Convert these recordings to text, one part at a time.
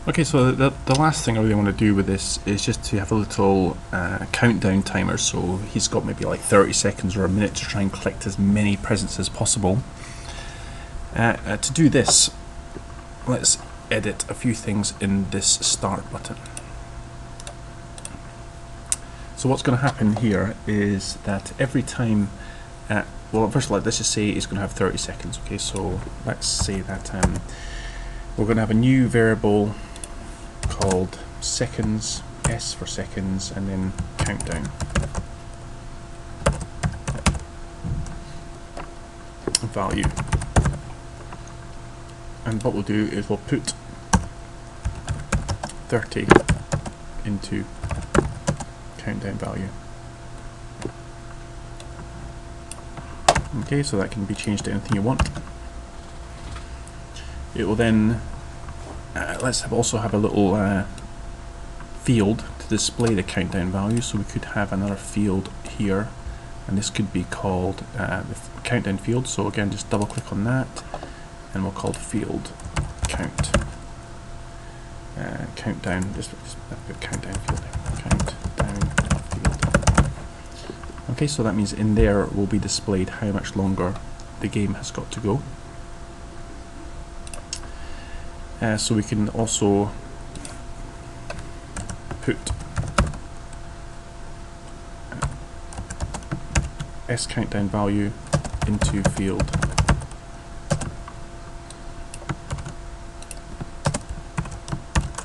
Okay, so the last thing I really want to do with this is just to have a little countdown timer. So he's got maybe like 30 seconds or a minute to try and collect as many presents as possible. To do this, let's edit a few things in this start button. So what's going to happen here is that every time, well, first of all, let's just say he's going to have 30 seconds. Okay, so let's say that we're going to have a new variable called seconds, S for seconds, and then countdown. Value. And what we'll do is we'll put 30 into countdown value. Okay, so that can be changed to anything you want. It will then let's also have a little field to display the countdown value. So we could have another field here, and this could be called the countdown field. So again, just double click on that, and we'll call the field count. Countdown. Just put countdown field. Countdown field. Okay, so that means in there will be displayed how much longer the game has got to go. So we can also put S countdown value into field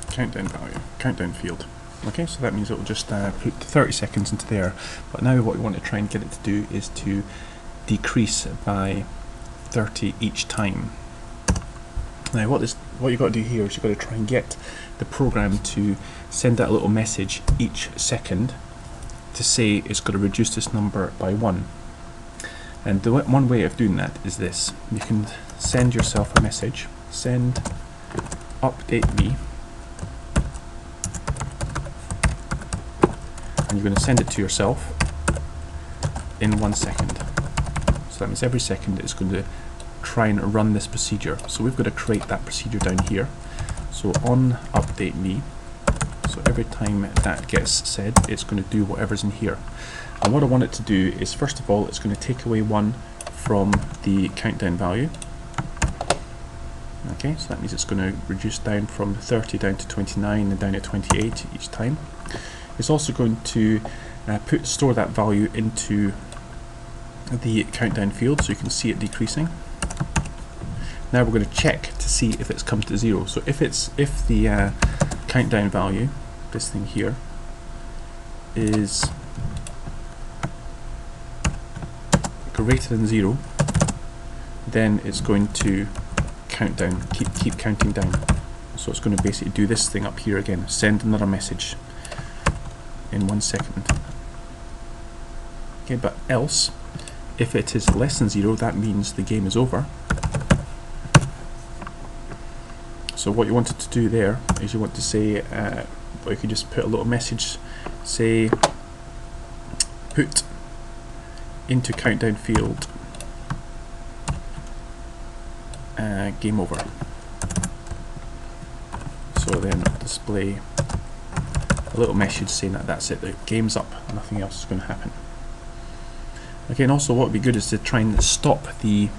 countdown value, countdown field. Okay, so that means it will just put 30 seconds into there. But now what we want to try and get it to do is to decrease by 30 each time. Now what you've got to do here is you've got to try and get the program to send out a little message each second to say it's going to reduce this number by 1. And the one way of doing that is this. You can send yourself a message, send update me, and you're going to send it to yourself in 1 second. So that means every second it's going to try and run this procedure. So we've got to create that procedure down here. So on update me, so every time that gets said, it's going to do whatever's in here. And what I want it to do is, first of all, it's going to take away 1 from the countdown value. Okay, so that means it's going to reduce down from 30 down to 29 and down to 28 each time. It's also going to store that value into the countdown field, so you can see it decreasing. Now we're going to check to see if it's come to 0. So if the countdown value, this thing here, is greater than 0, then it's going to count down, keep counting down. So it's going to basically do this thing up here again, send another message in 1 second. Okay, but else, if it is less than 0, that means the game is over. So what you wanted to do there is you want to say, or you could just put a little message, say put into countdown field game over. So then display a little message saying that that's it, the game's up, nothing else is going to happen. Okay, and also what would be good is to try and stop the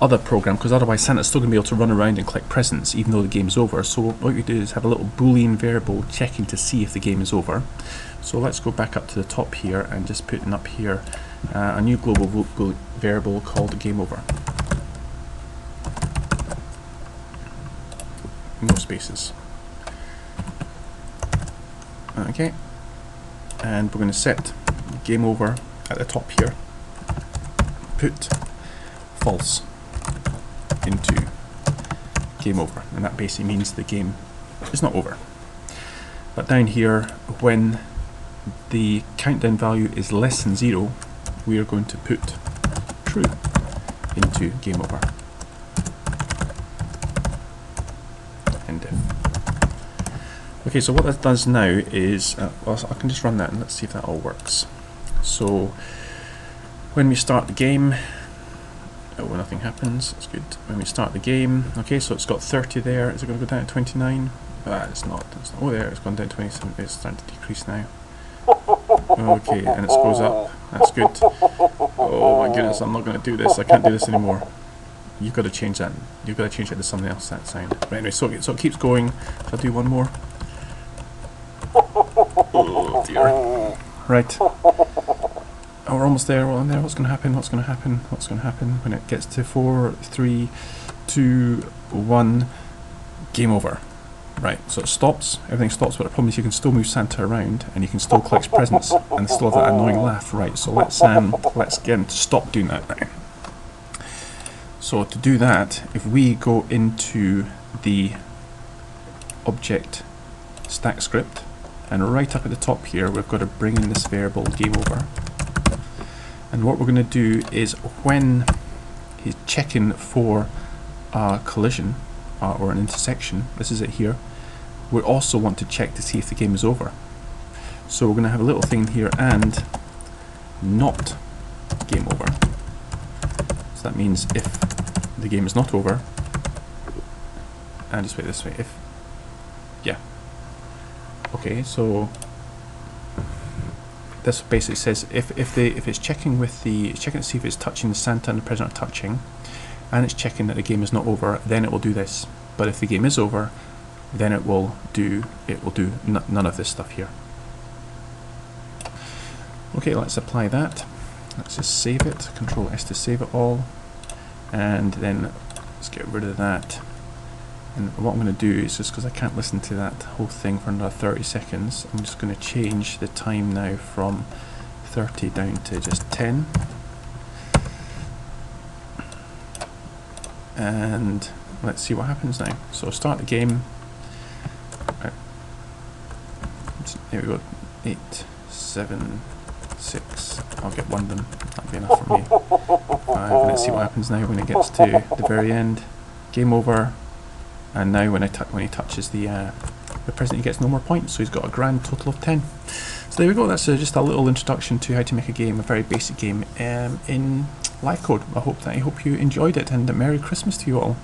other program, because otherwise Santa's still going to be able to run around and collect presents even though the game's over. So what you do is have a little boolean variable checking to see if the game is over. So let's go back up to the top here and just put in up here a new global variable called game over. No spaces. Okay, and we're going to set game over at the top here, put false into game over, and that basically means the game is not over. But down here, when the countdown value is less than 0, we are going to put true into game over. End if. Okay, so what that does now is, well, I can just run that and let's see if that all works. So when we start the game, oh, nothing happens, that's good. When we start the game, okay, so it's got 30 there, is it going to go down to 29? It's not. Oh, there, it's gone down 27. It's starting to decrease now. Okay, and it goes up. That's good. Oh my goodness, I'm not going to do this. I can't do this anymore. You've got to change that. You've got to change it to something else, that sound. But anyway, so it keeps going. So I'll do one more. Oh dear. Right. Oh, we're almost there. We're on there. What's going to happen? What's going to happen? What's going to happen when it gets to 4, 3, 2, 1? Game over. Right, so it stops, everything stops, but the problem is you can still move Santa around and you can still collect presents and still have that annoying laugh. Right, so let's get him to stop doing that now. So to do that, if we go into the object stack script, and right up at the top here we've got to bring in this variable game over. And what we're going to do is when he's checking for a collision, or an intersection, this is it here, we also want to check to see if the game is over. So we're going to have a little thing here, and not game over. So that means if the game is not over, and just wait this way, if, yeah. Okay, so this basically says if it's checking with the, it's checking to see if it's touching the Santa and the present are touching, and it's checking that the game is not over, then it will do this. But if the game is over, then it will do none of this stuff here. Okay, let's apply that. Let's just save it. Control S to save it all, and then let's get rid of that. And what I'm going to do is, just because I can't listen to that whole thing for another 30 seconds, I'm just going to change the time now from 30 down to just 10. And let's see what happens now. So start the game. Right. Here we go. 8, 7, 6. I'll get one of them. That'll be enough for me. 5. And let's see what happens now when it gets to the very end. Game over. And now when he touches the present, he gets no more points. So he's got a grand total of 10. So there we go. That's just a little introduction to how to make a game, a very basic game in Livecode. I hope you enjoyed it, and Merry Christmas to you all.